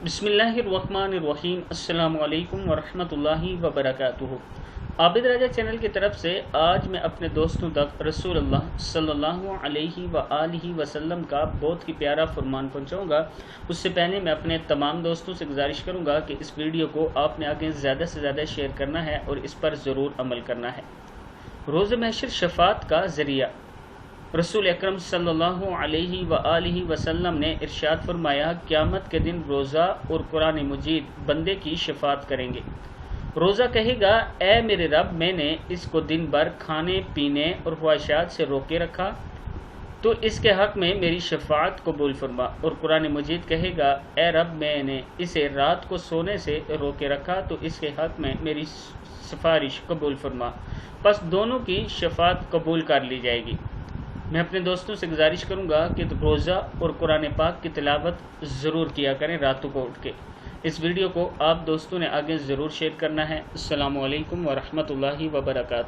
बिस्मिल्लाहिर्रहमानिर्रहीम। अस्सलामु अलैकुम वरहमतुल्लाहि वबरकातुहू। आबिद राजा चैनल की तरफ से आज मैं अपने दोस्तों तक रसूलुल्लाह सल्लल्लाहु अलैहि वआलिहि वसल्लम का बहुत ही प्यारा फरमान पहुंचाऊंगा। उससे पहले मैं अपने तमाम दोस्तों से गुजारिश करूंगा कि इस वीडियो को आपने आगे ज़्यादा से ज़्यादा शेयर करना है और इस पर ज़रूर अमल करना है। रोज़ महशर शफात का ज़रिया। रसूल अकरम सल्लल्लाहु अलैहि वआलिहि वसल्लम ने इरशाद फरमाया, क़यामत के दिन रोज़ा और कुरान मजीद बंदे की शफात करेंगे। रोज़ा कहेगा, ए मेरे रब, मैंने इसको दिन भर खाने पीने और ख्वाहिशात से रोके रखा, तो इसके हक़ में मेरी शफात कबूल फरमा। और कुरान मजीद कहेगा, ए रब, मैंने इसे रात को सोने से रोके रखा, तो इसके हक़ में मेरी सिफारिश कबूल फरमा। बस दोनों की शफात कबूल कर ली जाएगी। मैं अपने दोस्तों से गुजारिश करूंगा कि रोज़ा और कुरान पाक की तिलावत ज़रूर किया करें रातों को उठ के। इस वीडियो को आप दोस्तों ने आगे ज़रूर शेयर करना है। अस्सलामु अलैकुम वरहमतुल्लाहि वबरकातुहू।